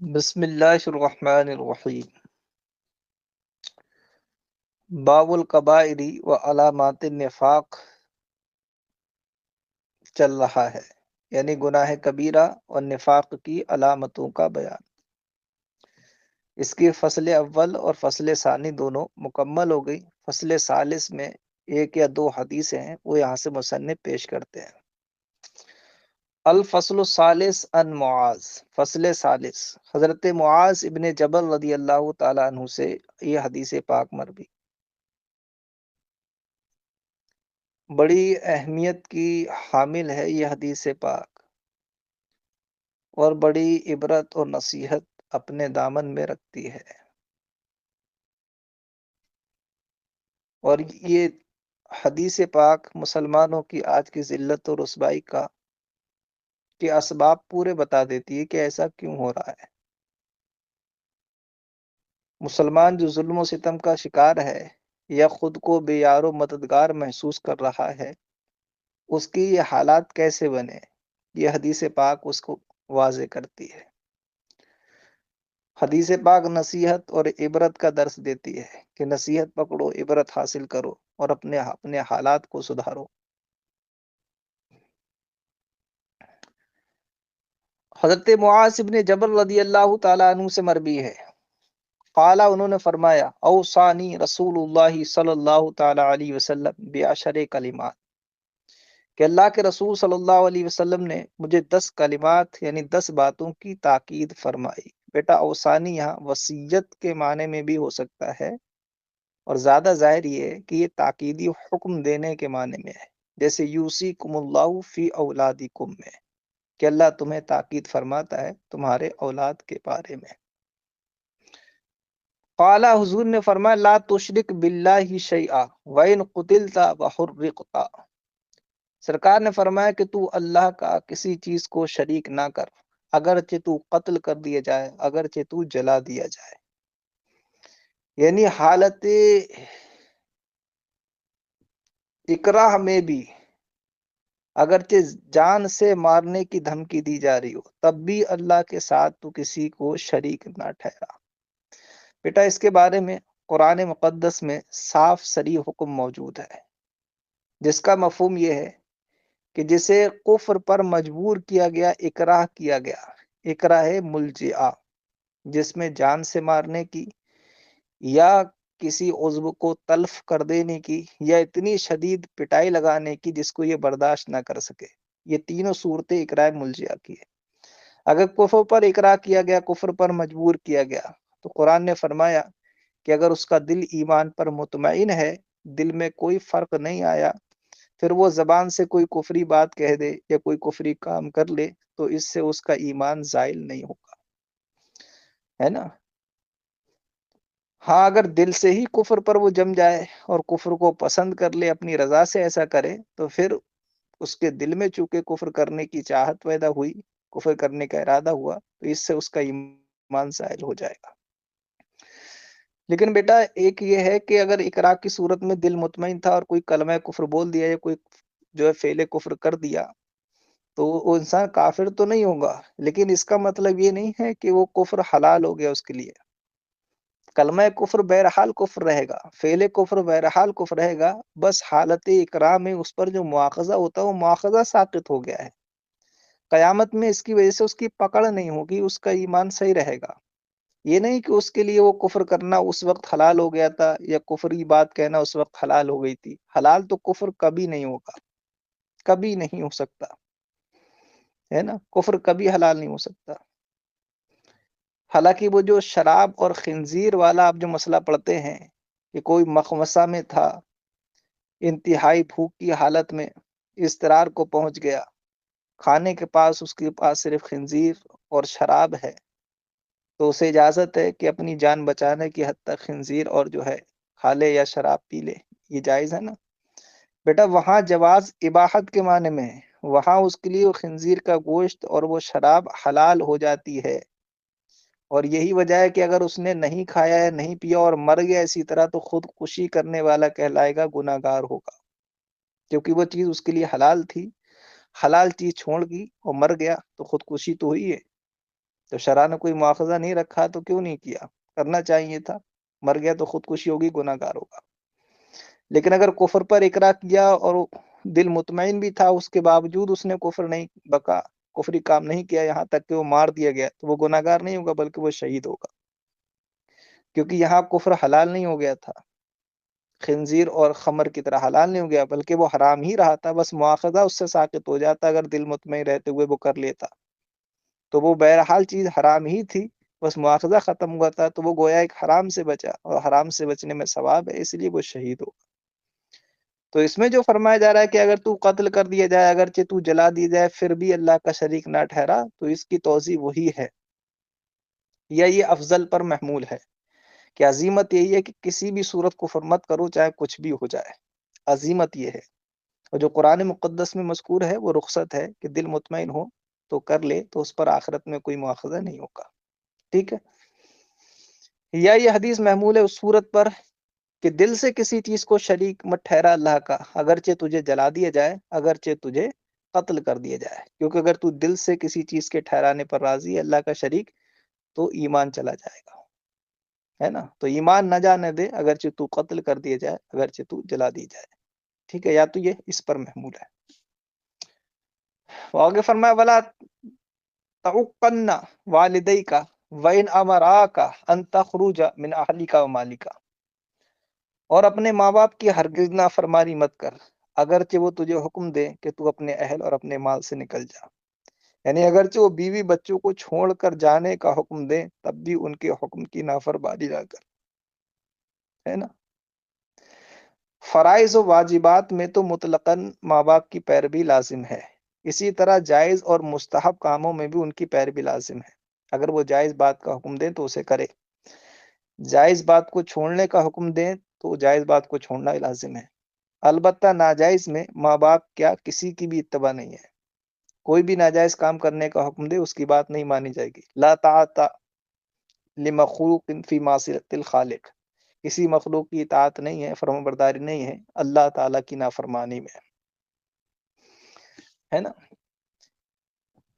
بسم اللہ الرحمن الرحیم۔ باب الکبائر و علامات النفاق چل رہا ہے، یعنی گناہ کبیرہ اور نفاق کی علامتوں کا بیان۔ اس کی فصل اول اور فصل ثانی دونوں مکمل ہو گئی۔ فصل ثالث میں ایک یا دو حدیثیں ہیں، وہ یہاں سے مصنف پیش کرتے ہیں۔ الفصل الثالث عن معاذ، فصل ثالث حضرت معاذ ابن جبل رضی اللہ تعالیٰ عنہ سے یہ حدیث پاک مروی۔ بڑی اہمیت کی حامل ہے یہ حدیث پاک، اور بڑی عبرت اور نصیحت اپنے دامن میں رکھتی ہے۔ اور یہ حدیث پاک مسلمانوں کی آج کی ذلت اور رسوائی کا کے اسباب پورے بتا دیتی ہے کہ ایسا کیوں ہو رہا ہے۔ مسلمان جو ظلم و ستم کا شکار ہے یا خود کو بے یار و مددگار محسوس کر رہا ہے، اس کی یہ حالات کیسے بنے، یہ حدیث پاک اس کو واضح کرتی ہے۔ حدیث پاک نصیحت اور عبرت کا درس دیتی ہے کہ نصیحت پکڑو، عبرت حاصل کرو اور اپنے حالات کو سدھارو۔ حضرت معاذ بن جبل رضی اللہ تعالیٰ عنہ سے مروی ہے، قالا انہوں نے فرمایا، اوصانی رسول اللہ صلی اللہ تعالیٰ علیہ وسلم بعشر کلمات، کہ اللہ کے رسول صلی اللہ علیہ وسلم نے مجھے 10 کلمات یعنی 10 باتوں کی تاکید فرمائی۔ بیٹا اوصانی یہاں وصیت کے معنی میں بھی ہو سکتا ہے، اور زیادہ ظاہر یہ ہے کہ یہ تاکیدی حکم دینے کے معنی میں ہے، جیسے یوصیکم اللہ فی اولادکم میں، کہ اللہ تمہیں تاکید فرماتا ہے تمہارے اولاد کے بارے میں۔ قال حضور نے فرمایا، لا تشرک باللہ شیئا وَإِن قُتِلْتَ وَحُرِّقْتَ، سرکار نے فرمایا کہ تو اللہ کا کسی چیز کو شریک نہ کر، اگرچہ تو قتل کر دیا جائے، اگرچہ تو جلا دیا جائے۔ یعنی حالت اکراہ میں بھی اگرچہ جان سے مارنے کی دھمکی دی جا رہی ہو، تب بھی اللہ کے ساتھ تو کسی کو شریک نہ ٹھہرا۔ بیٹا اس کے بارے میں قرآن مقدس میں صاف صریح حکم موجود ہے، جس کا مفہوم یہ ہے کہ جسے کفر پر مجبور کیا گیا، اکراہ کیا گیا، اکراہ ملجئہ، جس میں جان سے مارنے کی یا کسی عضو کو تلف کر دینے کی یا اتنی شدید پٹائی لگانے کی جس کو یہ برداشت نہ کر سکے، یہ تینوں صورتیں اکراہ ملجئہ کی ہے۔ اگر کفر پر اکراہ کیا گیا، کفر پر مجبور کیا گیا، تو قرآن نے فرمایا کہ اگر اس کا دل ایمان پر مطمئن ہے، دل میں کوئی فرق نہیں آیا، پھر وہ زبان سے کوئی کفری بات کہہ دے یا کوئی کفری کام کر لے، تو اس سے اس کا ایمان زائل نہیں ہوگا، ہے نا۔ ہاں اگر دل سے ہی کفر پر وہ جم جائے اور کفر کو پسند کر لے، اپنی رضا سے ایسا کرے، تو پھر اس کے دل میں چونکہ کفر کرنے کی چاہت پیدا ہوئی، کفر کرنے کا ارادہ ہوا، تو اس سے اس کا ایمان زائل ہو جائے گا۔ لیکن بیٹا ایک یہ ہے کہ اگر اقرار کی صورت میں دل مطمئن تھا اور کوئی کلمہ کفر بول دیا یا کوئی جو ہے فعل کفر کر دیا، تو وہ انسان کافر تو نہیں ہوگا، لیکن اس کا مطلب یہ نہیں ہے کہ وہ کفر حلال ہو گیا اس کے لیے۔ کلمہ کفر بہرحال کفر رہے گا، فعل کفر بہرحال کفر رہے گا، بس حالت اقرار میں اس پر جو مواخذہ ہوتا ہے وہ مواخذہ ساقط ہو گیا ہے۔ قیامت میں اس کی وجہ سے اس کی پکڑ نہیں ہوگی، اس کا ایمان صحیح رہے گا۔ یہ نہیں کہ اس کے لیے وہ کفر کرنا اس وقت حلال ہو گیا تھا یا کفری بات کہنا اس وقت حلال ہو گئی تھی۔ حلال تو کفر کبھی نہیں ہوگا، کبھی نہیں ہو سکتا، ہے نا، کفر کبھی حلال نہیں ہو سکتا۔ حالانکہ وہ جو شراب اور خنزیر والا آپ جو مسئلہ پڑھتے ہیں کہ کوئی مخمصہ میں تھا، انتہائی بھوک کی حالت میں اضطرار کو پہنچ گیا، کھانے کے پاس اس کے پاس صرف خنزیر اور شراب ہے، تو اسے اجازت ہے کہ اپنی جان بچانے کی حد تک خنزیر اور جو ہے کھا لے یا شراب پی لے، یہ جائز ہے نا۔ بیٹا وہاں جواز اباحت کے معنی میں ہے، وہاں اس کے لیے وہ خنزیر کا گوشت اور وہ شراب حلال ہو جاتی ہے، اور یہی وجہ ہے کہ اگر اس نے نہیں کھایا یا نہیں پیا اور مر گیا اسی طرح، تو خودکشی کرنے والا کہلائے گا، گناہ گار ہوگا، کیونکہ وہ چیز اس کے لیے حلال تھی، حلال چیز چھوڑ گئی اور مر گیا تو خودکشی تو ہوئی ہے۔ تو شرع نے کوئی مواخذہ نہیں رکھا تو کیوں نہیں کیا؟ کرنا چاہیے تھا. مر گیا تو خودکشی ہوگی، گناہ گار ہوگا. لیکن اگر کفر پر اقرار کیا اور دل مطمئن بھی تھا، اس کے باوجود اس نے کفر نہیں بکا، کفری کام نہیں کیا، یہاں تک کہ وہ مار دیا گیا، تو وہ گناہ گار نہیں ہوگا بلکہ وہ شہید ہوگا. کیونکہ یہاں کفر حلال نہیں ہو گیا تھا، خنزیر اور خمر کی طرح حلال نہیں ہو گیا، بلکہ وہ حرام ہی رہا تھا. بس مواخذہ اس سے ساقط ہو جاتا اگر دل مطمئن رہتے ہوئے وہ کر لیتا. تو وہ بہرحال چیز حرام ہی تھی، بس مواخذہ ختم ہوا تھا، تو وہ گویا ایک حرام سے بچا، اور حرام سے بچنے میں ثواب ہے، اس لیے وہ شہید ہو. تو اس میں جو فرمایا جا رہا ہے کہ اگر تو قتل کر دیا جائے، اگرچہ تو جلا دی جائے، پھر بھی اللہ کا شریک نہ ٹھہرا، تو اس کی توضیح وہی ہے، یا یہ افضل پر محمول ہے کہ عزیمت یہی ہے کہ کسی بھی صورت کفر مت کرو، چاہے کچھ بھی ہو جائے. عزیمت یہ ہے. اور جو قرآن مقدس میں مذکور ہے وہ رخصت ہے کہ دل مطمئن ہو تو کر لے، تو اس پر آخرت میں کوئی مواخذہ نہیں ہوگا. ٹھیک ہے. یا یہ حدیث محمول ہے اس صورت پر کہ دل سے کسی چیز کو شریک مت ٹھہرا اللہ کا، اگرچہ تجھے جلا دیا جائے، اگرچہ تجھے قتل کر دیا جائے. کیونکہ اگر تو دل سے کسی چیز کے ٹھہرانے پر راضی ہے اللہ کا شریک، تو ایمان چلا جائے گا، ہے نا. تو ایمان نہ جانے دے، اگرچہ تو قتل کر دیا جائے، اگرچہ تو جلا دی جائے. ٹھیک ہے. یا تو یہ اس پر محمول ہے. آگے فرمایا ولا تعقن والدیک وان امراک ان تخرج من اهلک ومالک، اور اپنے ماں باپ کی ہرگز نافرمانی مت کر، اگرچہ وہ تجھے حکم دے کہ تو اپنے اہل اور اپنے مال سے نکل جا. یعنی اگرچہ وہ بیوی بچوں کو چھوڑ کر جانے کا حکم دے، تب بھی ان کے حکم کی نافرمانی نہ کر، ہے نا. فرائض و واجبات میں تو مطلقاً ماں باپ کی پیروی لازم ہے، اسی طرح جائز اور مستحب کاموں میں بھی ان کی پیروی لازم ہے. اگر وہ جائز بات کا حکم دیں تو اسے کرے، جائز بات کو چھوڑنے کا حکم دیں تو جائز بات کو چھوڑنا لازم ہے. البتہ ناجائز میں ماں باپ کیا کسی کی بھی اتباع نہیں ہے. کوئی بھی ناجائز کام کرنے کا حکم دے اس کی بات نہیں مانی جائے گی. لا طاعت لمخلوق فی معصیت الخالق، کسی مخلوق کی اطاعت نہیں ہے، فرما برداری نہیں ہے اللہ تعالیٰ کی نافرمانی میں، ہے نا.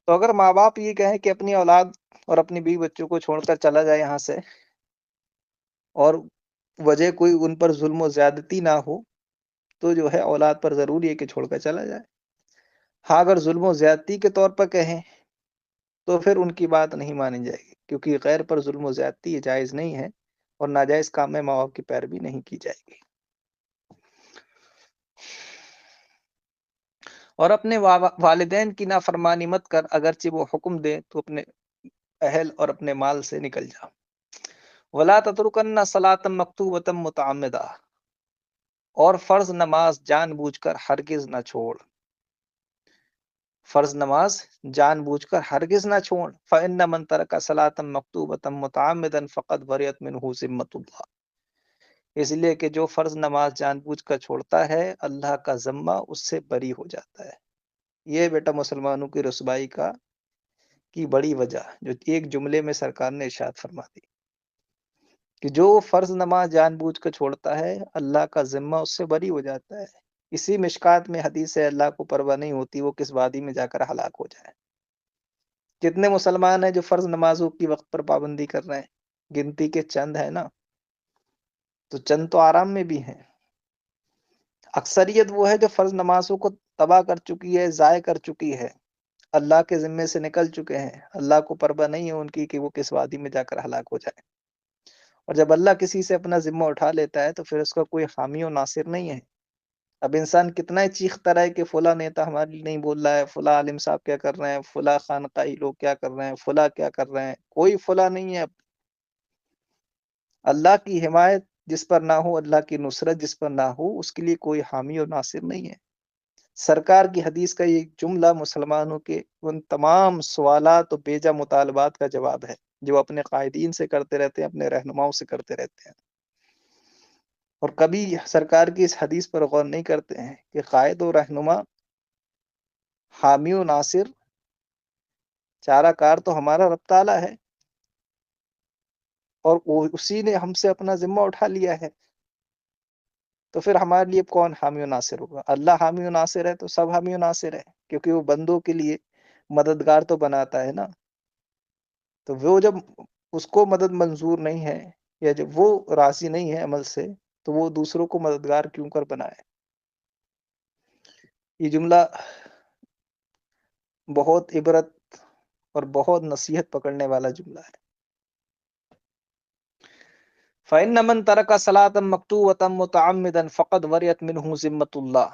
تو اگر ماں باپ یہ کہیں کہ اپنی اولاد اور اپنی بیوی بچوں کو چھوڑ کر چلا جائے یہاں سے، اور وجہ کوئی ان پر ظلم و زیادتی نہ ہو، تو جو ہے اولاد پر ضروری ہے کہ چھوڑ کر چلا جائے. ہاں اگر ظلم و زیادتی کے طور پر کہیں تو پھر ان کی بات نہیں مانی جائے گی، کیونکہ غیر پر ظلم و زیادتی جائز نہیں ہے، اور ناجائز کام میں ماں باپ کی پیروی نہیں کی جائے گی. اور اپنے والدین کی نافرمانی مت کر، اگرچہ وہ حکم دے تو اپنے اہل اور اپنے مال سے نکل جا. ولا تترکن صلاۃ مکتوبۃ متعمدہ، اور فرض نماز جان بوجھ کر ہرگز نہ چھوڑ. فرض نماز جان بوجھ کر ہرگز نہ چھوڑ. فإن من ترک صلاۃ مکتوبۃ متعمدا فقد بریت منہ ذمۃ اللہ، اس لیے کہ جو فرض نماز جان بوجھ کر چھوڑتا ہے اللہ کا ذمہ اس سے بری ہو جاتا ہے. یہ بیٹا مسلمانوں کی رسوائی کی بڑی وجہ جو ایک جملے میں سرکار نے ارشاد فرما دی کہ جو فرض نماز جان بوجھ کر چھوڑتا ہے اللہ کا ذمہ اس سے بری ہو جاتا ہے. اسی مشکات میں حدیث ہے اللہ کو پرواہ نہیں ہوتی وہ کس وادی میں جا کر ہلاک ہو جائے. کتنے مسلمان ہیں جو فرض نمازوں کی وقت پر پابندی کر رہے ہیں؟ گنتی کے چند ہے نا. تو چند تو آرام میں بھی ہیں. اکثریت وہ ہے جو فرض نمازوں کو تباہ کر چکی ہے، ضائع کر چکی ہے، اللہ کے ذمے سے نکل چکے ہیں. اللہ کو پرواہ نہیں ہے ان کی کہ وہ کس وادی میں جا کر ہلاک ہو جائے. اور جب اللہ کسی سے اپنا ذمہ اٹھا لیتا ہے تو پھر اس کا کوئی حامی و ناصر نہیں ہے. اب انسان کتنا ہی چیختا رہے کہ فلاں نیتا ہمارے لیے نہیں بول رہا ہے، فلاں عالم صاحب کیا کر رہے ہیں، فلاں خانقاہی لوگ کیا کر رہے ہیں، فلاں کیا کر رہے ہیں، کوئی فلاں نہیں ہے. اللہ کی حمایت جس پر نہ ہو، اللہ کی نصرت جس پر نہ ہو، اس کے لیے کوئی حامی اور ناصر نہیں ہے. سرکار کی حدیث کا یہ جملہ مسلمانوں کے ان تمام سوالات و بیجا مطالبات کا جواب ہے جو اپنے قائدین سے کرتے رہتے ہیں، اپنے رہنماؤں سے کرتے رہتے ہیں. اور کبھی سرکار کی اس حدیث پر غور نہیں کرتے ہیں کہ قائد و رہنما، حامی و ناصر، چارہ کار تو ہمارا رب تعالیٰ ہے، اور اسی نے ہم سے اپنا ذمہ اٹھا لیا ہے. تو پھر ہمارے لیے کون حامی و ناصر ہوگا؟ اللہ حامی و ناصر ہے تو سب حامی و ناصر ہے، کیونکہ وہ بندوں کے لیے مددگار تو بناتا ہے نا. تو وہ جب اس کو مدد منظور نہیں ہے یا جب وہ راضی نہیں ہے عمل سے تو وہ دوسروں کو مددگار کیوں کر بنائے. یہ جملہ بہت عبرت اور بہت نصیحت پکڑنے والا جملہ ہے. فَإِنَّ مَن تَرَكَ صَلَاةً مَكْتُوبَةً مُتَعَمِّدًا فَقَدْ وَرِيَتْ مِنْهُ ذِمَّةُ اللَّهِ.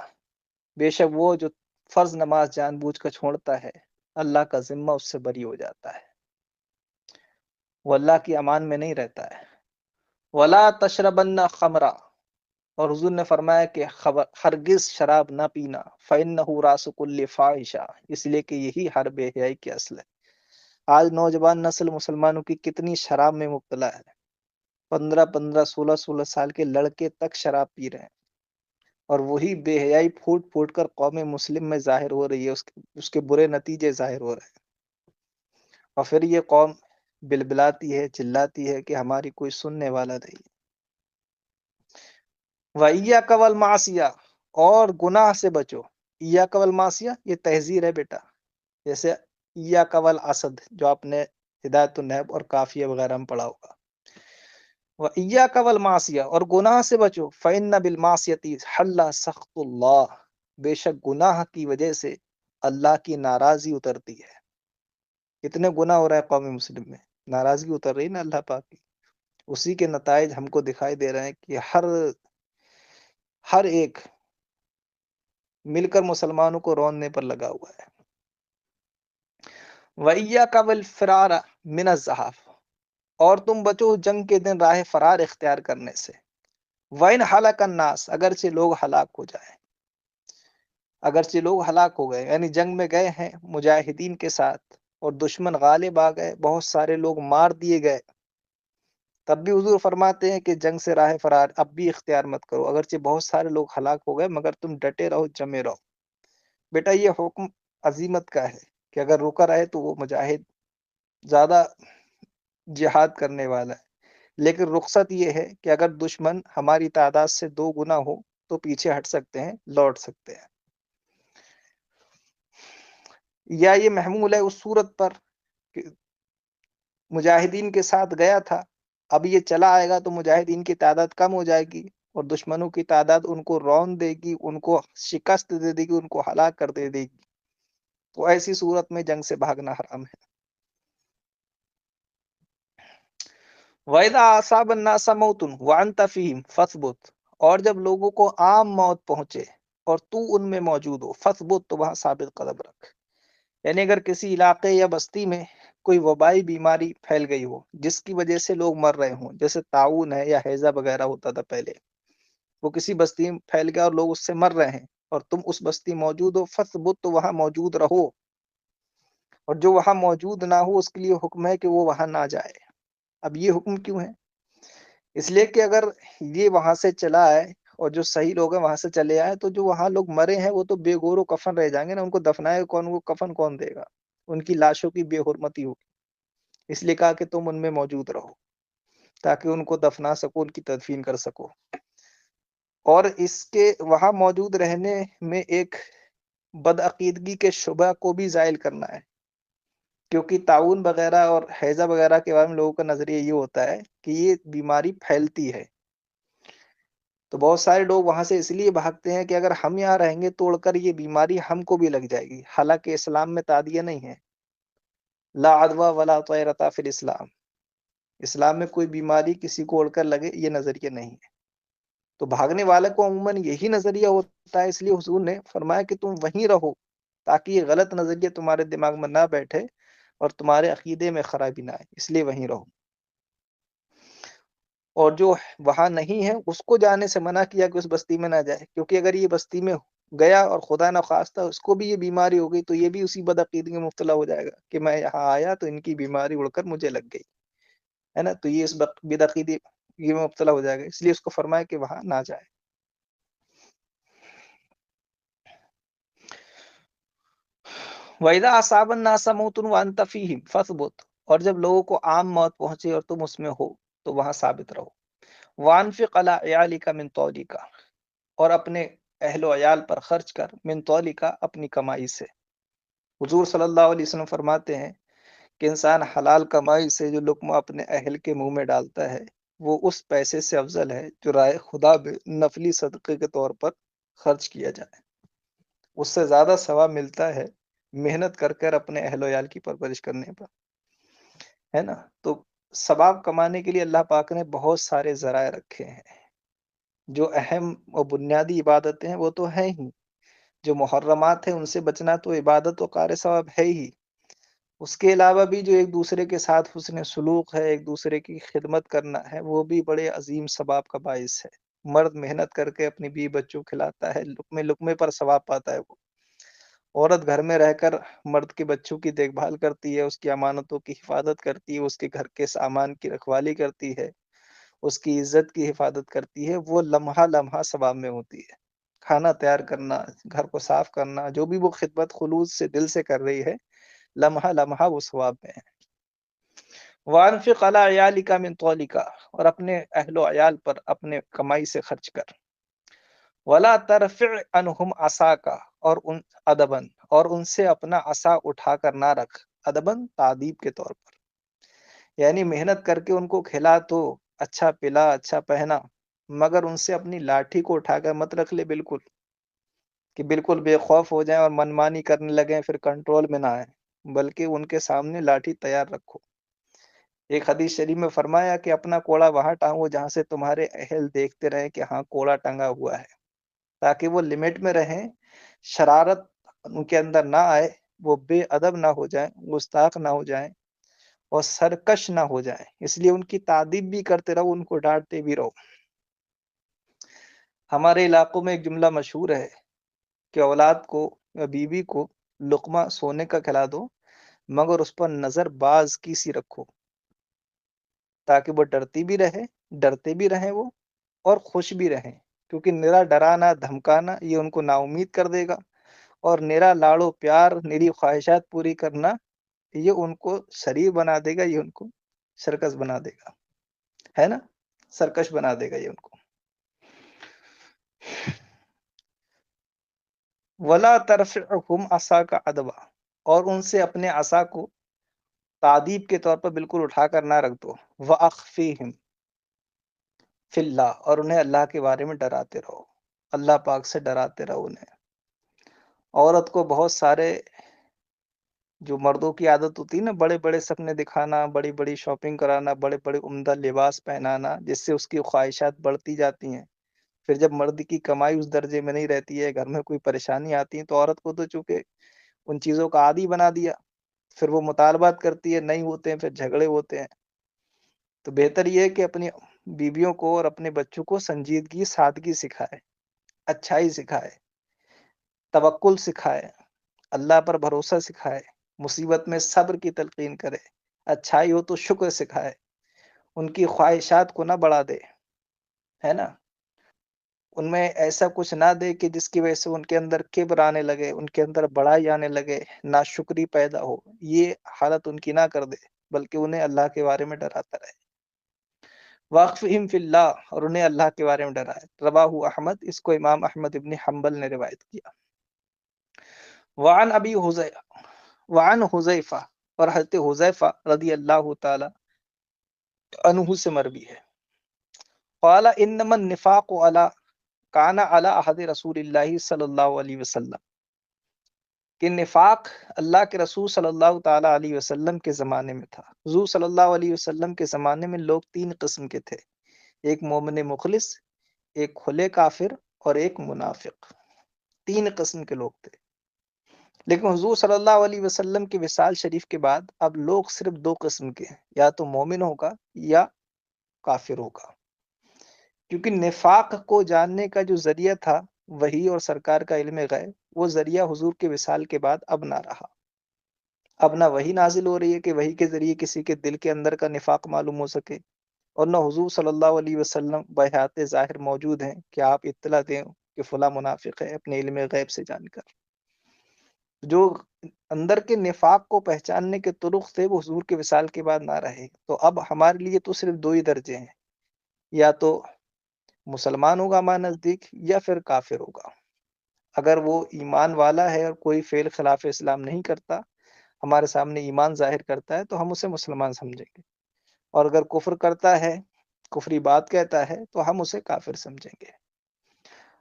بے شک وہ جو فرض نماز جان بوجھ کر چھوڑتا ہے اللہ کا ذمہ اس سے بری ہو جاتا ہے، وہ اللہ کی امان میں نہیں رہتا ہے. وَلَا تَشْرَبَنَّ خَمْرًا، اور حضور نے فرمایا کہ ہرگز شراب نہ پینا. فَإِنَّهُ رَأْسُ كُلِّ فَاحِشَةٍ، اس لیے کہ یہی ہر بے حیائی کی اصل ہے. آج نوجوان نسل مسلمانوں کی کتنی شراب میں مبتلا ہے. 15 16 16 سال کے لڑکے تک شراب پی رہے ہیں، اور وہی بے حیائی پھوٹ پھوٹ کر قوم مسلم میں ظاہر ہو رہی ہے، اس کے برے نتیجے ظاہر ہو رہے ہیں. اور پھر یہ قوم بلبلاتی ہے، چلاتی ہے کہ ہماری کوئی سننے والا نہیں. وَإِيَّاكَ وَالْمَعْصِيَةَ، اور گناہ سے بچو. ایاک والمعصیہ یہ تحذیر ہے بیٹا، جیسے ایاک والاسد جو آپ نے ہدایت النحب اور کافیہ وغیرہ میں پڑھا ہوگا. وَإِيَّاكَ وَالْمَعْصِيَةَ، اور گناہ سے بچو. فَإِنَّ بِالْمَعْصِيَةِ حَلَّ سَخْطُ اللَّهِ، بے شک گناہ کی وجہ سے اللہ کی ناراضی اترتی ہے. کتنے گناہ ہو رہا ہے قوم مسلم میں، ناراضگی اتر رہی نا اللہ پاک کی. اسی کے نتائج ہم کو دکھائی دے رہے ہیں کہ ہر ایک مل کر مسلمانوں کو روننے پر لگا ہوا ہے. وَإِيَّاكَ وَالْفِرَارَ مِنَ الزَّحَفِ، اور تم بچو جنگ کے دن راہ فرار اختیار کرنے سے. وَإِنْ هَلَكَ النَّاسُ، اگرچہ لوگ ہلاک ہو جائیں. اگرچہ لوگ ہلاک ہو گئے یعنی جنگ میں گئے ہیں مجاہدین کے ساتھ اور دشمن غالب آ گئے، بہت سارے لوگ مار دیے گئے، تب بھی حضور فرماتے ہیں کہ جنگ سے راہ فرار اب بھی اختیار مت کرو. اگرچہ بہت سارے لوگ ہلاک ہو گئے مگر تم ڈٹے رہو، جمے رہو. بیٹا یہ حکم عظیمت کا ہے کہ اگر رکا رہے تو وہ مجاہد زیادہ جہاد کرنے والا ہے. لیکن رخصت یہ ہے کہ اگر دشمن ہماری تعداد سے 2 گنا ہو تو پیچھے ہٹ سکتے ہیں، لوٹ سکتے ہیں. یا یہ محمول ہے اس صورت پر کہ مجاہدین کے ساتھ گیا تھا، اب یہ چلا آئے گا تو مجاہدین کی تعداد کم ہو جائے گی اور دشمنوں کی تعداد ان کو رون دے گی، ان کو شکست دے دے گی، ان کو ہلاک کر دے گی. تو ایسی صورت میں جنگ سے بھاگنا حرام ہے. وَإِذَا أَصَابَ النَّاسَ مَوْتٌ وَأَنْتَ فِيهِمْ فَاثْبُتْ، اور جب لوگوں کو عام موت پہنچے اور تو ان میں موجود ہو، فَاثْبُتْ، تو وہاں ثابت قدم رکھ. یعنی اگر کسی علاقے یا بستی میں کوئی وبائی بیماری پھیل گئی ہو جس کی وجہ سے لوگ مر رہے ہوں، جیسے طاعون ہے یا ہیضہ وغیرہ ہوتا تھا پہلے، وہ کسی بستی میں پھیل گیا اور لوگ اس سے مر رہے ہیں اور تم اس بستی موجود ہو، فَاثْبُتْ، تو وہاں موجود رہو. اور جو وہاں موجود نہ ہو اس کے لیے حکم ہے کہ وہ وہاں نہ جائے. اب یہ حکم کیوں ہے؟ اس لیے کہ اگر یہ وہاں سے چلا آئے اور جو صحیح لوگ ہیں وہاں سے چلے آئے تو جو وہاں لوگ مرے ہیں وہ تو بے گور و کفن رہ جائیں گے نا، ان کو دفنائے کون، وہ کفن کون دے گا؟ ان کی لاشوں کی بے حرمتی ہوگی. اس لیے کہا کہ تم ان میں موجود رہو تاکہ ان کو دفنا سکو، ان کی تدفین کر سکو. اور اس کے وہاں موجود رہنے میں ایک بدعقیدگی کے شبہ کو بھی زائل کرنا ہے، کیونکہ طاعون وغیرہ اور ہیضہ وغیرہ کے بارے میں لوگوں کا نظریہ یہ ہوتا ہے کہ یہ بیماری پھیلتی ہے. تو بہت سارے لوگ وہاں سے اس لیے بھاگتے ہیں کہ اگر ہم یہاں رہیں گے توڑ کر یہ بیماری ہم کو بھی لگ جائے گی. حالانکہ اسلام میں تعدیہ نہیں ہے، لا عدوى ولا طیرۃ فی الاسلام. اسلام میں کوئی بیماری کسی کو اڑ کر لگے یہ نظریہ نہیں ہے. تو بھاگنے والے کو عموماً یہی نظریہ ہوتا ہے، اس لیے حضور نے فرمایا کہ تم وہیں رہو تاکہ یہ غلط نظریہ تمہارے دماغ میں نہ بیٹھے اور تمہارے عقیدے میں خرابی نہ آئے، اس لیے وہیں رہو. اور جو وہاں نہیں ہے اس کو جانے سے منع کیا کہ اس بستی میں نہ جائے، کیونکہ اگر یہ بستی میں گیا اور خدا نخواستہ اس کو بھی یہ بیماری ہو گئی تو یہ بھی اسی بدعقیدگی میں مبتلا ہو جائے گا کہ میں یہاں آیا تو ان کی بیماری اڑ کر مجھے لگ گئی ہے نا. تو یہ اس بدعقیدگی میں مبتلا ہو جائے گا، اس لیے اس کو فرمایا کہ وہاں نہ جائے. وَإِذَا أَصَابَ النَّاسَ مَوْتٌ وَأَنْتَ فِيهِمْ فَاثْبُتْ، اور جب لوگوں کو عام موت پہنچے اور تم اس میں ہو تو وہاں ثابت رہو. وَأَنْفِقْ عَلَىٰ عِيَالِكَ مِنْ طَوْلِكَ، اور اپنے اہل و عیال پر خرچ کر، من طولک، اپنی کمائی سے. حضور صلی اللہ علیہ وسلم فرماتے ہیں کہ انسان حلال کمائی سے جو لقمہ اپنے اہل کے منہ میں ڈالتا ہے وہ اس پیسے سے افضل ہے جو رائے خدا میں نفلی صدقے کے طور پر خرچ کیا جائے۔ اس سے زیادہ ثواب ملتا ہے محنت کر کر اپنے اہل و عیال کی پرورش کرنے پر، ہے نا؟ تو ثواب کمانے کے لیے اللہ پاک نے بہت سارے ذرائع رکھے ہیں۔ جو اہم اور بنیادی عبادتیں ہیں وہ تو ہیں ہی، جو محرمات ہیں ان سے بچنا تو عبادت و کار ثواب ہے ہی، اس کے علاوہ بھی جو ایک دوسرے کے ساتھ حسن سلوک ہے، ایک دوسرے کی خدمت کرنا ہے، وہ بھی بڑے عظیم ثواب کا باعث ہے۔ مرد محنت کر کے اپنی بیوی بچوں کھلاتا ہے، لقمے لقمے پر ثواب پاتا ہے وہ۔ عورت گھر میں رہ کر مرد کے بچوں کی دیکھ بھال کرتی ہے، اس کی امانتوں کی حفاظت کرتی ہے، اس کے گھر کے سامان کی رکھوالی کرتی ہے، اس کی عزت کی حفاظت کرتی ہے، وہ لمحہ لمحہ ثواب میں ہوتی ہے۔ کھانا تیار کرنا، گھر کو صاف کرنا، جو بھی وہ خدمت خلوص سے دل سے کر رہی ہے، لمحہ لمحہ وہ ثواب میں ہے۔ وانفق علی عیالک من طولک، اور اپنے اہل و عیال پر اپنے کمائی سے خرچ کر۔ ولا ترفع عنہم عصاک، اور ان ادبن، اور ان سے اپنا عصا اٹھا کر نہ رکھ، ادبن تعدیب کے طور پر، یعنی محنت کر کے ان کو کھلا تو اچھا پلا اچھا پہنا، مگر ان سے اپنی لاٹھی کو اٹھا کر مت رکھ لے بالکل، کہ بالکل بے خوف ہو جائیں اور منمانی کرنے لگیں پھر کنٹرول میں نہ آئے، بلکہ ان کے سامنے لاٹھی تیار رکھو۔ ایک حدیث شریف میں فرمایا کہ اپنا کوڑا وہاں ٹانگو جہاں سے تمہارے اہل دیکھتے رہیں کہ ہاں کوڑا ٹنگا ہوا ہے، تاکہ وہ لمٹ میں رہیں، شرارت ان کے اندر نہ آئے، وہ بے ادب نہ ہو جائیں، گستاخ نہ ہو جائیں اور سرکش نہ ہو جائیں۔ اس لیے ان کی تعریف بھی کرتے رہو، ان کو ڈانٹتے بھی رہو۔ ہمارے علاقوں میں ایک جملہ مشہور ہے کہ اولاد کو یا بیوی کو لقمہ سونے کا کھلا دو، مگر اس پر نظر باز کی سی رکھو، تاکہ وہ ڈرتے بھی رہیں وہ، اور خوش بھی رہیں، کیونکہ نرا ڈرانا دھمکانا یہ ان کو نا امید کر دے گا، اور نرا لاڑو پیار نری خواہشات پوری کرنا یہ ان کو شریر بنا دے گا، یہ ان کو سرکس بنا دے گا، ہے نا؟ سرکش بنا دے گا یہ ان کو۔ ولا ترفعهم عصاک ادبا، اور ان سے اپنے عصا کو تعدیب کے طور پر بالکل اٹھا کر نہ رکھ دو۔ وَأَخْفِيهِمْ فِي اللَّهِ، اور انہیں اللہ کے بارے میں ڈراتے رہو، اللہ پاک سے ڈراتے رہو انہیں۔ عورت کو بہت سارے جو مردوں کی عادت ہوتی ہے نا، بڑے بڑے سپنے دکھانا، بڑی بڑی شاپنگ کرانا، بڑے بڑے عمدہ لباس پہنانا، جس سے اس کی خواہشات بڑھتی جاتی ہیں۔ پھر جب مرد کی کمائی اس درجے میں نہیں رہتی ہے، گھر میں کوئی پریشانی آتی ہے، تو عورت کو تو چونکہ ان چیزوں کا عادی بنا دیا، پھر وہ مطالبات کرتی ہے، نہیں ہوتے ہیں، پھر جھگڑے ہوتے ہیں۔ تو بہتر یہ ہے کہ اپنی بیویوں کو اور اپنے بچوں کو سنجیدگی سادگی سکھائے، اچھائی سکھائے، توکل سکھائے، اللہ پر بھروسہ سکھائے، مصیبت میں صبر کی تلقین کرے، اچھائی ہو تو شکر سکھائے، ان کی خواہشات کو نہ بڑھا دے، ہے نا؟ ان میں ایسا کچھ نہ دے کہ جس کی وجہ سے ان کے اندر کبر آنے لگے، ان کے اندر بڑائی آنے لگے، ناشکری پیدا ہو، یہ حالت ان کی نہ کر دے، بلکہ انہیں اللہ کے بارے میں ڈراتا رہے۔ واقفہم فی اللہ، اور انہیں اللہ کے بارے میں ڈرائے۔ رواہ احمد، اس کو امام احمد ابن حنبل نے روایت کیا۔ وعن حذیفہ، اور حضرت حذیفہ رضی اللہ تعالی عنہ سے مروی ہے، قال انما النفاق کان علی عہد رسول اللہ صلی اللہ علیہ وسلم، کہ نفاق اللہ کے رسول صلی اللہ تعالی علیہ وسلم کے زمانے میں تھا۔ حضور صلی اللہ علیہ وسلم کے زمانے میں لوگ تین قسم کے تھے، ایک مومن مخلص، ایک کھلے کافر، اور ایک منافق۔ تین قسم کے لوگ تھے، لیکن حضور صلی اللہ علیہ وسلم کے وصال شریف کے بعد اب لوگ صرف دو قسم کے ہیں، یا تو مومن ہوگا یا کافر ہوگا، کیونکہ نفاق کو جاننے کا جو ذریعہ تھا وحی اور سرکار کا علم غیب، وہ ذریعہ حضور کے وصال کے بعد اب نہ رہا۔ اب نہ وحی نازل ہو رہی ہے کہ وحی کے ذریعے کسی کے دل کے اندر کا نفاق معلوم ہو سکے، اور نہ حضور صلی اللہ علیہ وسلم بحیات ظاہر موجود ہیں کہ آپ اطلاع دیں کہ فلاں منافق ہے اپنے علم غیب سے جان کر۔ جو اندر کے نفاق کو پہچاننے کے طرق تھے وہ حضور کے وصال کے بعد نہ رہے۔ تو اب ہمارے لیے تو صرف دو ہی درجے ہیں، یا تو مسلمان ہوگا ہمارے نزدیک، یا پھر کافر ہوگا۔ اگر وہ ایمان والا ہے اور کوئی فعل خلاف اسلام نہیں کرتا، ہمارے سامنے ایمان ظاہر کرتا ہے تو ہم اسے مسلمان سمجھیں گے، اور اگر کفر کرتا ہے، کفری بات کہتا ہے، تو ہم اسے کافر سمجھیں گے۔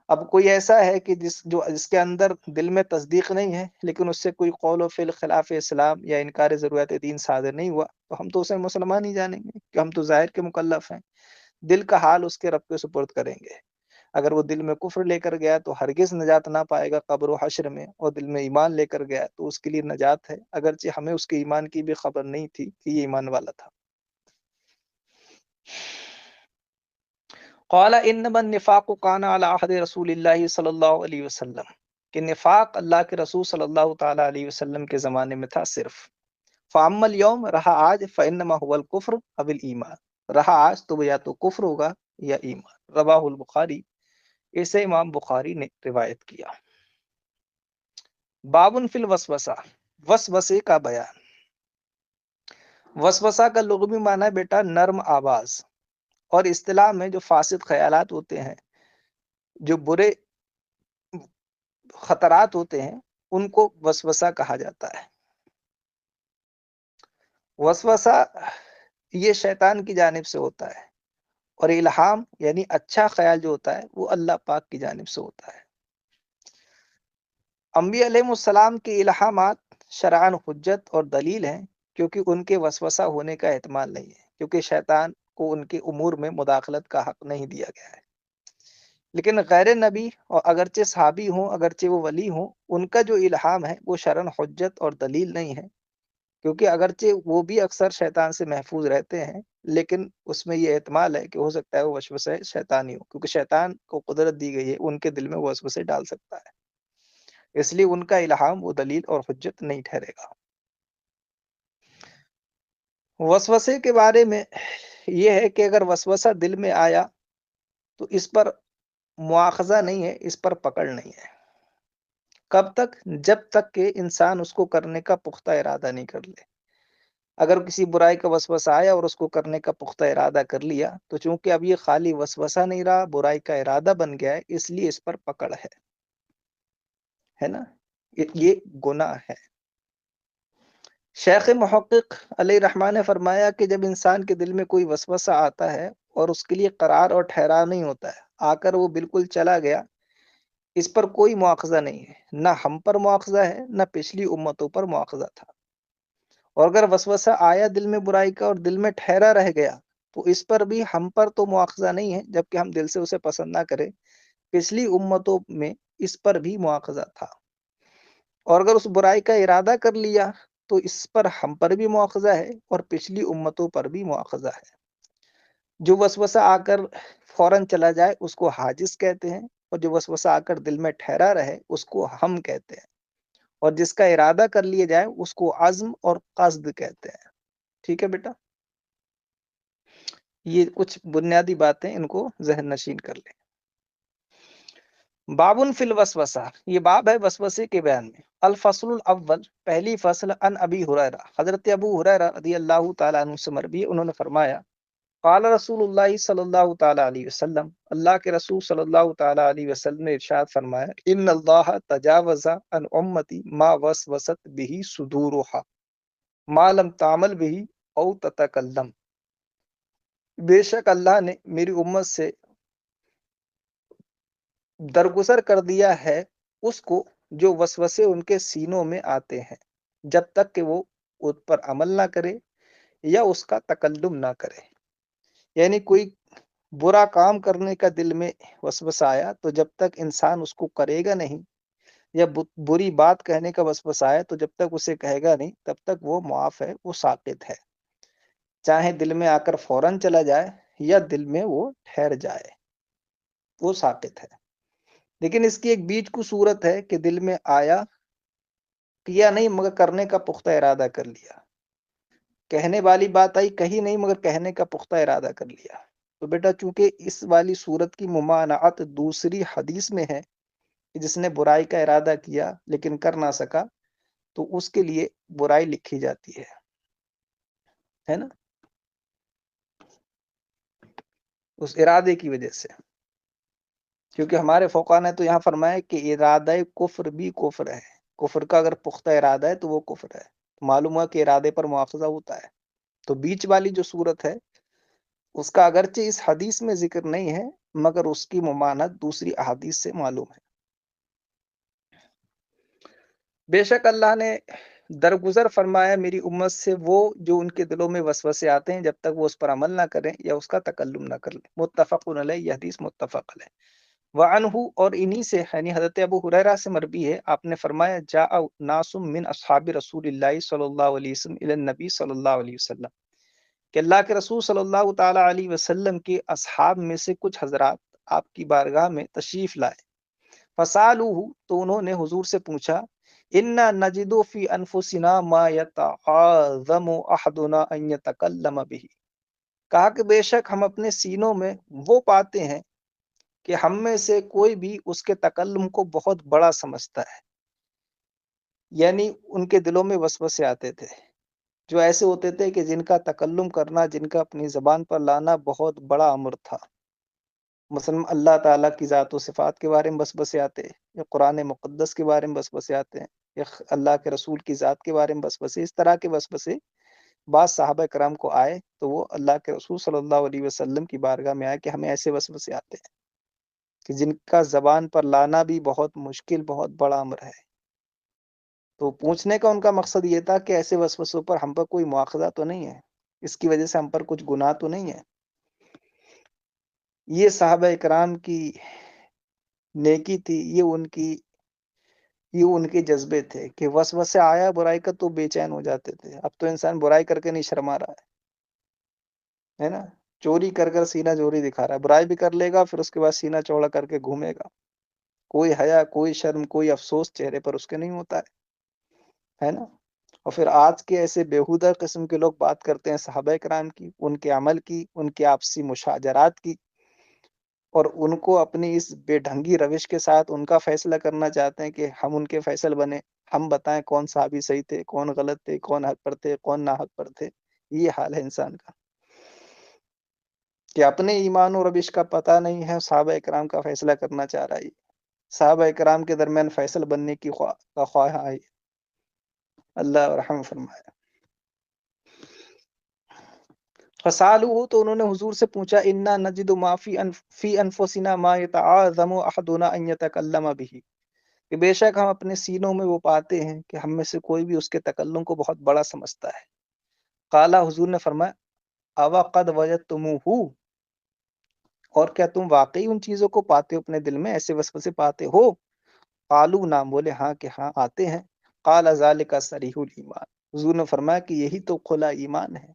اب کوئی ایسا ہے کہ جس کے اندر دل میں تصدیق نہیں ہے، لیکن اس سے کوئی قول و فعل خلاف اسلام یا انکار ضرورت دین صادر نہیں ہوا، تو ہم تو اسے مسلمان ہی جانیں گے کہ ہم تو ظاہر کے مکلف ہیں، دل کا حال اس کے رب کے سپرد کریں گے۔ اگر وہ دل میں کفر لے کر گیا تو ہرگز نجات نہ پائے گا قبر و حشر میں، اور دل میں ایمان لے کر گیا تو اس کے لیے نجات ہے، اگرچہ ہمیں اس کے ایمان کی بھی خبر نہیں تھی کہ یہ ایمان والا تھا۔ قال انما النفاق كان على عهد رسول اللہ صلی اللہ علیہ وسلم، کہ نفاق اللہ کے رسول صلی اللہ تعالی علیہ وسلم کے زمانے میں تھا صرف۔ فاما اليوم، رہا آج، فانما هو الكفر او الايمان، رہا آج تو یا تو کفر ہوگا یا ایمان۔ رواہ البخاری، اسے امام بخاری نے روایت کیا۔ بابن فی الوسوسہ، وسوسے کا بیان۔ وسوسہ کا لغوی معنی ہے بیٹا نرم آواز، اور اصطلاح میں جو فاسد خیالات ہوتے ہیں، جو برے خطرات ہوتے ہیں، ان کو وسوسہ کہا جاتا ہے۔ وسوسہ یہ شیطان کی جانب سے ہوتا ہے، اور الہام یعنی اچھا خیال جو ہوتا ہے وہ اللہ پاک کی جانب سے ہوتا ہے۔ انبیاء علیہ السلام کے الہامات شرعاً حجت اور دلیل ہیں، کیونکہ ان کے وسوسہ ہونے کا احتمال نہیں ہے، کیونکہ شیطان کو ان کے امور میں مداخلت کا حق نہیں دیا گیا ہے۔ لیکن غیر نبی اور اگرچہ صحابی ہوں، اگرچہ وہ ولی ہوں، ان کا جو الہام ہے وہ شرعاً حجت اور دلیل نہیں ہے، کیونکہ اگرچہ وہ بھی اکثر شیطان سے محفوظ رہتے ہیں، لیکن اس میں یہ احتمال ہے کہ ہو سکتا ہے وہ وسوسے شیطانی ہو، کیونکہ شیطان کو قدرت دی گئی ہے ان کے دل میں وہ وسوسے ڈال سکتا ہے، اس لیے ان کا الہام وہ دلیل اور حجت نہیں ٹھہرے گا۔ وسوسے کے بارے میں یہ ہے کہ اگر وسوسہ دل میں آیا تو اس پر مواخذہ نہیں ہے، اس پر پکڑ نہیں ہے۔ کب تک؟ جب تک کہ انسان اس کو کرنے کا پختہ ارادہ نہیں کر لے۔ اگر کسی برائی کا وسوسہ آیا اور اس کو کرنے کا پختہ ارادہ کر لیا، تو چونکہ اب یہ خالی وسوسہ نہیں رہا، برائی کا ارادہ بن گیا ہے، اس لیے اس پر پکڑ ہے نا، یہ گناہ ہے۔ شیخ محقق علیہ رحمٰن نے فرمایا کہ جب انسان کے دل میں کوئی وسوسہ آتا ہے اور اس کے لیے قرار اور ٹھہراؤ نہیں ہوتا ہے، آ کر وہ بالکل چلا گیا، اس پر کوئی مواخذہ نہیں ہے، نہ ہم پر مواخذہ ہے، نہ پچھلی امتوں پر مواخذہ تھا۔ اور اگر وسوسہ آیا دل میں برائی کا اور دل میں ٹھہرا رہ گیا، تو اس پر بھی ہم پر تو مواخذہ نہیں ہے، جبکہ ہم دل سے اسے پسند نہ کریں، پچھلی امتوں میں اس پر بھی مواخذہ تھا۔ اور اگر اس برائی کا ارادہ کر لیا تو اس پر ہم پر بھی مواخذہ ہے اور پچھلی امتوں پر بھی مواخذہ ہے۔ جو وسوسہ آ کر فوراً چلا جائے اس کو حاجز کہتے ہیں، اور جو وسوسہ آ کر دل میں ٹھہرا رہے اس کو ہم کہتے ہیں، اور جس کا ارادہ کر لیا جائے اس کو عزم اور قصد کہتے ہیں۔ ٹھیک ہے بیٹا، یہ کچھ بنیادی باتیں، ان کو ذہن نشین کر لیں۔ بابن فی الوسوسہ، یہ باب ہے وسوسے کے بیان میں۔ الفصل الاول، پہلی فصل، ان ابی ہریرہ، حضرت ابو ہریرہ رضی اللہ تعالیٰ عنہ سے مروی، انہوں نے فرمایا قال رسول اللہ صلی اللہ تعالیٰ علیہ وسلم، اللہ کے رسول صلی اللہ تعالیٰ علیہ وسلم نے ارشاد فرمایا، ان اللہ تجاوز عن امتی ما وسوست به صدورها ما لم تعمل به او تتکلم، بے شک اللہ نے میری امت سے درگزر کر دیا ہے اس کو جو وسوسے ان کے سینوں میں آتے ہیں، جب تک کہ وہ اس پر عمل نہ کرے یا اس کا تکلم نہ کرے۔ یعنی کوئی برا کام کرنے کا دل میں وسوسہ آیا تو جب تک انسان اس کو کرے گا نہیں، یا بری بات کہنے کا وسوسہ آیا تو جب تک اسے کہے گا نہیں، تب تک وہ معاف ہے، وہ ساقط ہے، چاہے دل میں آ کر فوراً چلا جائے یا دل میں وہ ٹھہر جائے، وہ ساقط ہے۔ لیکن اس کی ایک بیچ کو صورت ہے کہ دل میں آیا، کیا نہیں مگر کرنے کا پختہ ارادہ کر لیا، کہنے والی بات آئی، کہی نہیں مگر کہنے کا پختہ ارادہ کر لیا، تو بیٹا چونکہ اس والی صورت کی ممانعت دوسری حدیث میں ہے کہ جس نے برائی کا ارادہ کیا لیکن کر نہ سکا، تو اس کے لیے برائی لکھی جاتی ہے نا، اس ارادے کی وجہ سے۔ کیونکہ ہمارے فقہا نے تو یہاں فرمایا کہ ارادہ کفر بھی کفر ہے، کفر کا اگر پختہ ارادہ ہے تو وہ کفر ہے، معلوم ہوا کہ ارادے پر مواخذہ ہوتا ہے. تو بیچ والی جو صورت ہے اس کا اگرچہ اس حدیث میں ذکر نہیں ہے مگر اس کی ممانعت دوسری احادیث سے معلوم ہے. بے شک اللہ نے درگزر فرمایا میری امت سے وہ جو ان کے دلوں میں وسوسے آتے ہیں جب تک وہ اس پر عمل نہ کریں یا اس کا تکلم نہ کر لیں. متفق علیہ، یہ حدیث متفق علیہ. وعنہ، اور انہی سے یعنی حضرت ابو ہریرہ سے مروی ہے، آپ نے فرمایا جاء ناس من اصحاب رسول اللہ صلی اللہ علیہ وسلم الی النبی صلی اللہ علیہ وسلم، کہ اللہ کے رسول صلی اللہ تعالی علیہ وسلم کے اصحاب میں سے کچھ حضرات آپ کی بارگاہ میں تشریف لائے. فسالوہ، تو انہوں نے حضور سے پوچھا، انا نجد فی انفسنا ما یتعاظم احدنا ان یتکلم به، کہا کہ بے شک ہم اپنے سینوں میں وہ پاتے ہیں کہ ہم میں سے کوئی بھی اس کے تکلم کو بہت بڑا سمجھتا ہے. یعنی ان کے دلوں میں وسوسے آتے تھے جو ایسے ہوتے تھے کہ جن کا تکلم کرنا، جن کا اپنی زبان پر لانا بہت بڑا امر تھا. مثلا اللہ تعالیٰ کی ذات و صفات کے بارے میں وسوسے آتے، یا قرآن مقدس کے بارے میں وسوسے آتے ہیں، یا اللہ کے رسول کی ذات کے بارے میں وسوسے. اس طرح کے وسوسے بعض صحابہ کرام کو آئے تو وہ اللہ کے رسول صلی اللہ علیہ وسلم کی بارگاہ میں آئے کہ ہمیں ایسے وسوسے آتے ہیں کہ جن کا زبان پر لانا بھی بہت مشکل، بہت بڑا امر ہے. تو پوچھنے کا ان کا مقصد یہ تھا کہ ایسے وسوسوں پر ہم پر کوئی مواخذہ تو نہیں ہے، اس کی وجہ سے ہم پر کچھ گناہ تو نہیں ہے. یہ صحابہ کرام کی نیکی تھی، یہ ان کے جذبے تھے کہ وسوسہ آیا برائی کا تو بے چین ہو جاتے تھے. اب تو انسان برائی کر کے نہیں شرما رہا ہے نا، چوری کر کر سینہ چوری دکھا رہا ہے، برائی بھی کر لے گا پھر اس کے بعد سینہ چوڑا کر کے گھومے گا. کوئی حیا، کوئی شرم، کوئی افسوس چہرے پر اس کے نہیں ہوتا ہے نا. اور پھر آج کے ایسے بیہودہ قسم کے لوگ بات کرتے ہیں صحابہ کرام کی، ان کے عمل کی، ان کے آپسی مشاجرات کی، اور ان کو اپنی اس بے ڈھنگی روش کے ساتھ ان کا فیصلہ کرنا چاہتے ہیں کہ ہم ان کے فیصل بنے، ہم بتائیں کون صحابی صحیح تھے، کون غلط تھے، کون حق پر تھے، کون ناحق پر تھے. یہ حال ہے انسان کا کہ اپنے ایمان و روش کا پتہ نہیں ہے، صحابہ کرام کا فیصلہ کرنا چاہ رہا ہے. صحابہ کرام کے درمیان فیصل بننے کی خواہ آئی. اللہ رحم فرمائے. فسالوہ، تو انہوں نے حضور سے پوچھا، انا نجد ما فی انفسنا ما یتعاظم احدنا ان یتکلم به، کہ بے شک ہم اپنے سینوں میں وہ پاتے ہیں کہ ہم میں سے کوئی بھی اس کے تکلم کو بہت بڑا سمجھتا ہے. قالا، حضور نے فرمایا، اوا قد وجدتموہ، اور کیا تم واقعی ان چیزوں کو پاتے ہو اپنے دل میں، ایسے وسوسے پاتے ہو؟ قالو، نام بولے ہاں کہ ہاں آتے ہیں. قال ذالک صریح الایمان، حضور نے فرمایا کہ یہی تو کھلا ایمان ہے.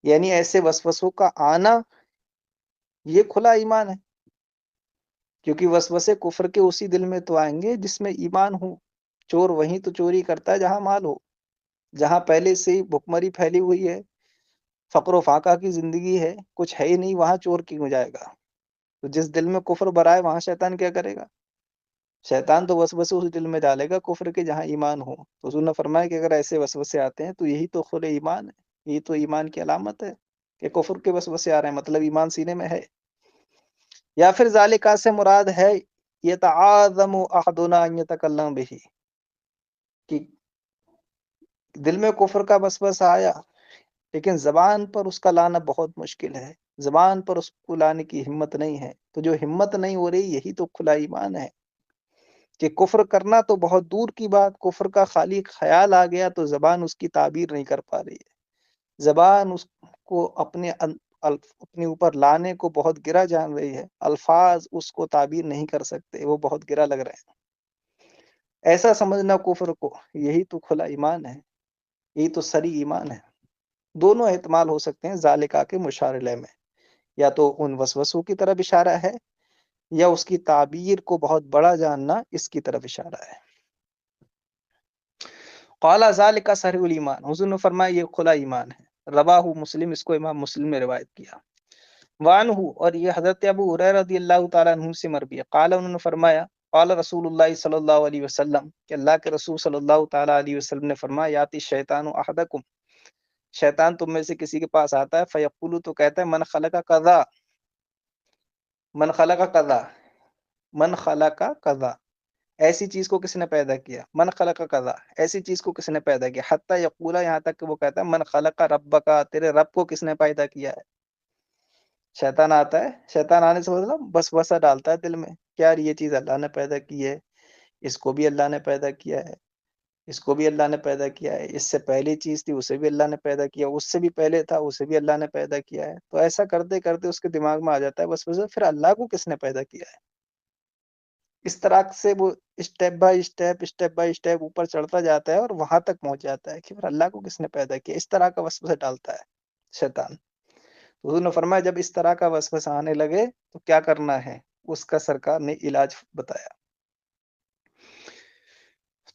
یعنی ایسے وسوسوں کا آنا یہ کھلا ایمان ہے، کیونکہ وسوسے کفر کے اسی دل میں تو آئیں گے جس میں ایمان ہو. چور وہیں تو چوری کرتا ہے جہاں مال ہو، جہاں پہلے سے ہی بھکمری پھیلی ہوئی ہے، فقر و فاقہ کی زندگی ہے، کچھ ہے ہی نہیں، وہاں چور کیوں جائے گا؟ تو جس دل میں کفر برائے وہاں شیطان کیا کرے گا؟ شیطان تو وسوسے اس دل میں ڈالے گا کفر کے جہاں ایمان ہو. تو حضور نے فرمایا کہ اگر ایسے وسوسے آتے ہیں تو یہی تو کھلے ایمان ہے، یہی تو ایمان کی علامت ہے کہ کفر کے وسوسے آ رہے ہیں، مطلب ایمان سینے میں ہے. یا پھر ذالکا سے مراد ہے یتعاظم احدنا ان یتکلم به، کہ دل میں کفر کا وسوسہ آیا لیکن زبان پر اس کا لانا بہت مشکل ہے، زبان پر اس کو لانے کی ہمت نہیں ہے. تو جو ہمت نہیں ہو رہی یہی تو کھلا ایمان ہے کہ کفر کرنا تو بہت دور کی بات، کفر کا خالی خیال آ گیا تو زبان اس کی تعبیر نہیں کر پا رہی ہے، زبان اس کو اپنے اوپر لانے کو بہت گرا جان رہی ہے، الفاظ اس کو تعبیر نہیں کر سکتے، وہ بہت گرا لگ رہے ہیں. ایسا سمجھنا کفر کو، یہی تو کھلا ایمان ہے، یہی تو سری ایمان ہے. دونوں احتمال ہو سکتے ہیں ذالکا کے مشارلہ میں، یا تو ان وسوسوں کی طرف اشارہ ہے یا اس کی تعبیر کو بہت بڑا جاننا اس کی طرف اشارہ ہے. قال ذالک صریح الایمان، حضور نے فرمایا یہ کھلا ایمان ہے. رواہ مسلم، اس کو امام مسلم نے روایت کیا. وعنہ، اور یہ حضرت ابو ہریرہ رضی اللہ تعالیٰ عنہ سے مروی ہے، قال، انہوں نے فرمایا، قال رسول اللہ صلی اللہ علیہ وسلم، کہ اللہ کے رسول صلی اللہ تعالیٰ علیہ وسلم نے فرمایا، یاتی الشیطان احدکم، شیطان تم میں سے کسی کے پاس آتا ہے، فیقول، تو کہتا ہے، من خلق کذا، من خلق کذا، من خلق کذا، ایسی چیز کو کس نے پیدا کیا؟ من خلق کذا، ایسی چیز کو کس نے پیدا کیا؟ حتی یقولا، یہاں تک کہ وہ کہتا ہے من خلق ربک، تیرے رب کو کس نے پیدا کیا ہے؟ شیطان آتا ہے، شیطان آنے سے مطلب وسوسہ ڈالتا ہے دل میں، کیا یار یہ چیز اللہ نے پیدا کی ہے، اس کو بھی اللہ نے پیدا کیا ہے، اس کو بھی اللہ نے پیدا کیا ہے، اس سے پہلی چیز تھی اسے بھی اللہ نے پیدا کیا، اس سے بھی پہلے تھا اسے بھی اللہ نے پیدا کیا ہے۔ تو ایسا کرتے کرتے اس کے دماغ میں آ جاتا ہے وسوسہ، پھر اللہ کو کس نے پیدا کیا ہے؟ اس طرح سے وہ اسٹیپ بائی اسٹیپ اوپر چڑھتا جاتا ہے اور وہاں تک پہنچ جاتا ہے کہ پھر اللہ کو کس نے پیدا کیا، اس طرح کا وسوسہ ڈالتا ہے شیطان۔ حضور نے فرمایا جب اس طرح کا وسوسہ آنے لگے تو کیا کرنا ہے، اس کا سرکار نے علاج بتایا۔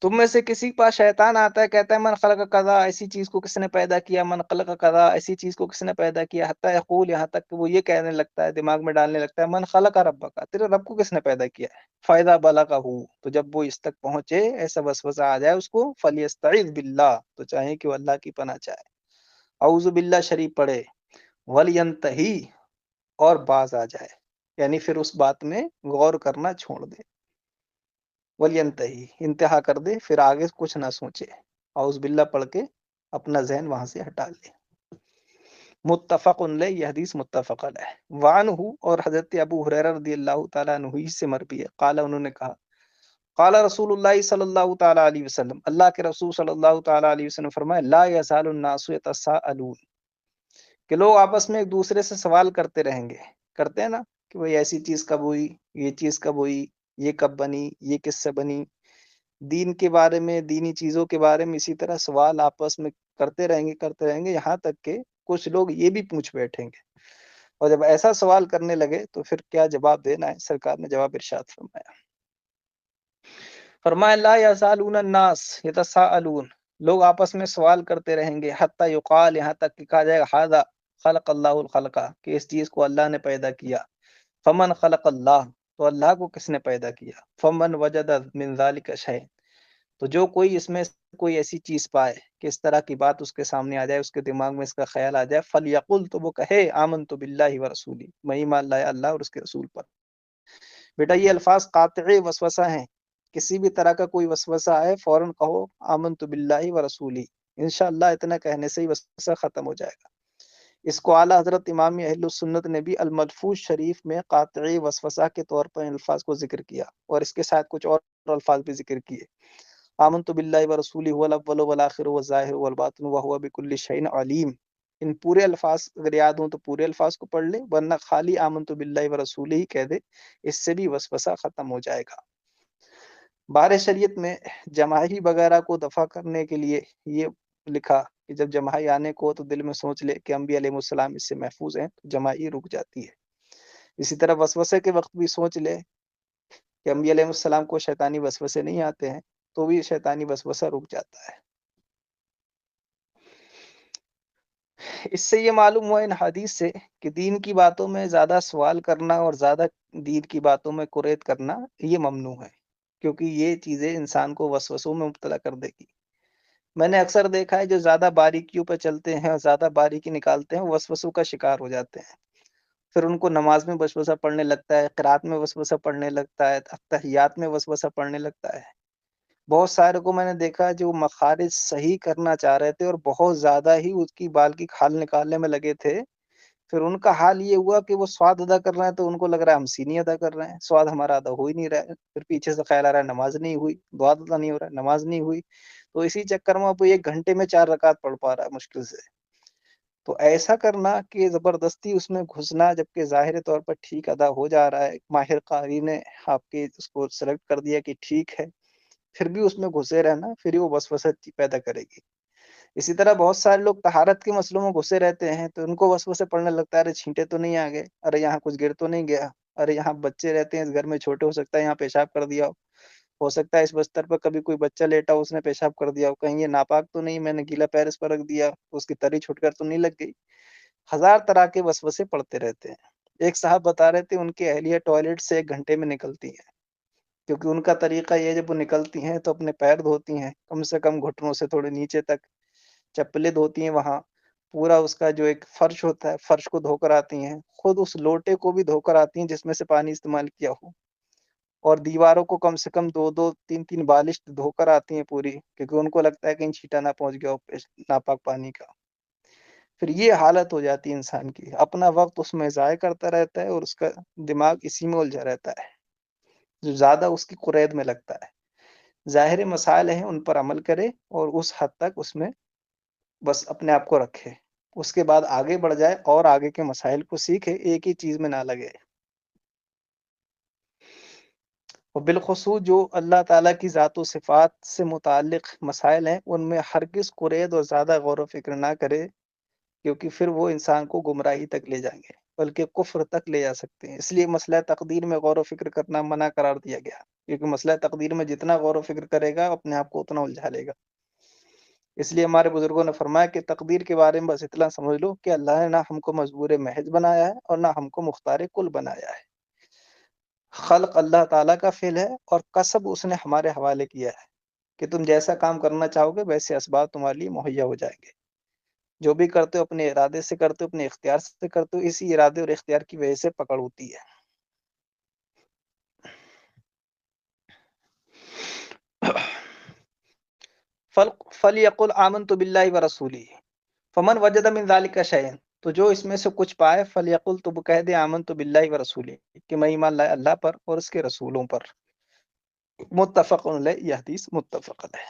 تم میں سے کسی کے پاس شیطان آتا ہے، کہتا ہے من خلق قضا، ایسی چیز کو کس نے پیدا کیا، من خلق قضا، ایسی چیز کو کس نے پیدا کیا، حتی یقول، یہاں تک کہ وہ یہ کہنے لگتا ہے، دماغ میں ڈالنے لگتا ہے من خلق ربک، تیرے رب کو کس نے پیدا کیا ہے۔ فائدہ بلغہ، تو جب وہ اس تک پہنچے، ایسا وسوسہ آ جائے اس کو، فلیستعذ باللہ، تو چاہے کہ وہ اللہ کی پناہ چاہے، اعوذ باللہ شریف پڑھے، ولینتہی، اور باز آ جائے، یعنی پھر اس بات میں غور کرنا چھوڑ دے، ولینتہی، انتہا کر دے، پھر آگے کچھ نہ سوچے، اعوذ باللہ پڑھ کے اپنا ذہن وہاں سے ہٹا لے۔ متفق علیہ، یہ حدیث متفق علیہ۔ وعنہ، اور حضرت ابو ہریرہ رضی اللہ تعالیٰ عنہ سے مربی ہے، قال، انہوں نے کہا، قال رسول اللہ صلی اللہ تعالیٰ علیہ وسلم، اللہ کے رسول صلی اللہ تعالیٰ علیہ وسلم فرمائے، لا یزال الناس یتساءلون، کہ لوگ آپس میں ایک دوسرے سے سوال کرتے رہیں گے، کرتے ہیں نا کہ بھئی ایسی چیز کب ہوئی، یہ چیز کب ہوئی، یہ کب بنی، یہ کس سے بنی، دین کے بارے میں، دینی چیزوں کے بارے میں اسی طرح سوال آپس میں کرتے رہیں گے، یہاں تک کہ کچھ لوگ یہ بھی پوچھ بیٹھیں گے، اور جب ایسا سوال کرنے لگے تو پھر کیا جواب دینا ہے، سرکار نے جواب ارشاد فرمایا، فرمایا لا یزالون الناس یتساءلون، لوگ آپس میں سوال کرتے رہیں گے، حتی یقال، یہاں تک کہ کہا جائے گا ھذا خلق اللہ الخلق، کہ اس چیز کو اللہ نے پیدا کیا، فمن خلق اللہ، تو اللہ کو کس نے پیدا کیا، فمن وجد من ذلک شیء، تو جو کوئی اس میں کوئی ایسی چیز پائے کہ اس طرح کی بات اس کے سامنے آ جائے، اس کے دماغ میں اس کا خیال آ جائے، فلیقل، تو وہ کہے آمنت باللہ ورسولہ، میں ایمان لایا اللہ اور اس کے رسول پر۔ بیٹا یہ الفاظ قاطعی وسوسہ ہیں، کسی بھی طرح کا کوئی وسوسہ آئے فوراً کہو آمنت باللہ ورسولہ، انشاءاللہ اتنا کہنے سے ہی وسوسہ ختم ہو جائے گا۔ اس کو اعلیٰ حضرت امام اہل السنت نے بھی الملفوظ شریف میں قاطعی وسوسہ کے طور پر ان الفاظ کو ذکر کیا، اور اس کے ساتھ کچھ اور الفاظ بھی ذکر کیے، آمنت باللہ ورسولہ هو الاول والآخر والظاہر والباطن وهو بكل شیء علیم۔ ان پورے الفاظ اگر یاد ہوں تو پورے الفاظ کو پڑھ لے، ورنہ خالی آمنت باللہ ورسولہ ہی کہہ دے، اس سے بھی وسوسہ ختم ہو جائے گا۔ بار شریعت میں جماہی وغیرہ کو دفع کرنے کے لیے یہ لکھا کہ جب جماہی آنے کو تو دل میں سوچ لے کہ انبیاء علیہ السلام اس سے محفوظ ہیں، تو جماہی رک جاتی ہے۔ اسی طرح وسوسے کے وقت بھی سوچ لے کہ انبیاء علیہ السلام کو شیطانی وسوسے نہیں آتے ہیں، تو بھی شیطانی وسوسہ رک جاتا ہے۔ اس سے یہ معلوم ہوا ان حدیث سے کہ دین کی باتوں میں زیادہ سوال کرنا اور زیادہ دین کی باتوں میں قریت کرنا یہ ممنوع ہے، کیونکہ یہ چیزیں انسان کو وسوسوں میں مبتلا کر دے گی۔ میں نے اکثر دیکھا ہے جو زیادہ باریکیوں پہ چلتے ہیں اور زیادہ باریکی نکالتے ہیں، وہ وسوسوں کا شکار ہو جاتے ہیں، پھر ان کو نماز میں وسوسہ پڑھنے لگتا ہے، قرات میں وسوسہ پڑھنے لگتا ہے، اتحیات میں وسوسہ پڑھنے لگتا ہے۔ بہت سارے کو میں نے دیکھا جو مخارج صحیح کرنا چاہ رہے تھے اور بہت زیادہ ہی اس کی بال کی کھال نکالنے میں لگے تھے، پھر ان کا حال یہ ہوا کہ وہ سواد ادا کر رہے ہیں تو ان کو لگ رہا ہے ہم سینی ادا کر رہے ہیں، سواد ہمارا ادا ہو ہی نہیں رہا ہے، پھر پیچھے سے خیال آ رہا ہے نماز نہیں ہوئی، دعا ادا نہیں ہو رہا ہے، نماز نہیں ہوئی، تو اسی چکر میں وہ 1 گھنٹے میں 4 رکعت پڑھ پا رہا ہے مشکل سے۔ تو ایسا کرنا کہ زبردستی اس میں گھسنا، جبکہ ظاہر طور پر ٹھیک ادا ہو جا رہا ہے، ماہر قاری نے آپ کے اس کو سلیکٹ کر دیا کہ ٹھیک ہے، پھر بھی اس میں گھسے رہنا، پھر ہی وہ وسوسہ پیدا کرے گی۔ اسی طرح بہت سارے لوگ طہارت کے مسئلوں میں گھسے رہتے ہیں تو ان کو وسوسے پڑنے لگتا ہے، ارے چھینٹے تو نہیں آ گئے، ارے یہاں کچھ گر تو نہیں گیا، ارے یہاں بچے رہتے ہیں اس گھر میں چھوٹے، ہو سکتا ہے یہاں پیشاب کر دیا ہو سکتا ہے اس بستر پر کبھی کوئی بچہ لیٹا ہو اس نے پیشاب کر دیا ہو، کہیں یہ ناپاک تو نہیں، میں نے گیلا پیر اس پر رکھ دیا، اس کی تری چھوٹ کر تو نہیں لگ گئی۔ ہزار طرح کے وسوسے پڑتے رہتے ہیں۔ ایک صاحب بتا رہے تھے ان کی اہلیہ ٹوائلٹ سے 1 گھنٹے میں نکلتی ہے، کیونکہ ان کا طریقہ یہ جب وہ نکلتی ہیں تو اپنے پیر دھوتی ہیں کم سے کم گھٹنوں سے تھوڑے نیچے تک، چپلیں دھوتی ہیں، وہاں پورا اس کا جو ایک فرش ہوتا ہے فرش کو دھو کر آتی ہیں، خود اس لوٹے کو بھی دھو کر آتی ہیں جس میں سے پانی استعمال کیا ہو، اور دیواروں کو کم سے کم 2-2 3-3 بالش دھو کر آتی ہیں پوری، کیونکہ ان کو لگتا ہے کہیں چھینٹا نہ پہنچ گیا ہو ناپاک پانی کا۔ پھر یہ حالت ہو جاتی ہے انسان کی، اپنا وقت اس میں ضائع کرتا رہتا ہے اور اس کا دماغ اسی میں الجھا رہتا ہے، جو زیادہ اس کی قرید میں لگتا ہے۔ ظاہر مسائل ہیں ان پر عمل کرے اور اس حد تک اس میں بس اپنے آپ کو رکھے، اس کے بعد آگے بڑھ جائے اور آگے کے مسائل کو سیکھے، ایک ہی چیز میں نہ لگے۔ اور بالخصوص جو اللہ تعالیٰ کی ذات و صفات سے متعلق مسائل ہیں ان میں ہرگز قرید اور زیادہ غور و فکر نہ کرے، کیونکہ پھر وہ انسان کو گمراہی تک لے جائیں گے، بلکہ کفر تک لے جا سکتے ہیں۔ اس لیے مسئلہ تقدیر میں غور و فکر کرنا منع قرار دیا گیا، کیونکہ مسئلہ تقدیر میں جتنا غور و فکر کرے گا اپنے آپ کو اتنا الجھا لے گا۔ اس لیے ہمارے بزرگوں نے فرمایا کہ تقدیر کے بارے میں بس اتنا سمجھ لو کہ اللہ نے نہ ہم کو مجبور محض بنایا ہے اور نہ ہم کو مختار کل بنایا ہے۔ خلق اللہ تعالیٰ کا فعل ہے اور کسب اس نے ہمارے حوالے کیا ہے کہ تم جیسا کام کرنا چاہو گے ویسے اسباب تمہارے لیے مہیا ہو جائیں گے۔ جو بھی کرتے ہو اپنے ارادے سے کرتے ہو، اپنے اختیار سے کرتے ہو، اسی ارادے اور اختیار کی وجہ سے پکڑ ہوتی ہے۔ فَلْيَقُلْ آمَنْتُ بِاللَّهِ وَرَسُولِهِ فَمَنْ وَجَدَ مِنْ ذَلِكَ شَيْئًا، تو جو اس میں سے کچھ پائے، فَلْيَقُلْ، تو وہ کہہ دے آمَنْتُ بِاللَّهِ وَرَسُولِهِ کہ میں ایمان لایا اللہ پر اور اس کے رسولوں پر۔ متفق علیہ، یہ حدیث متفق علیہ۔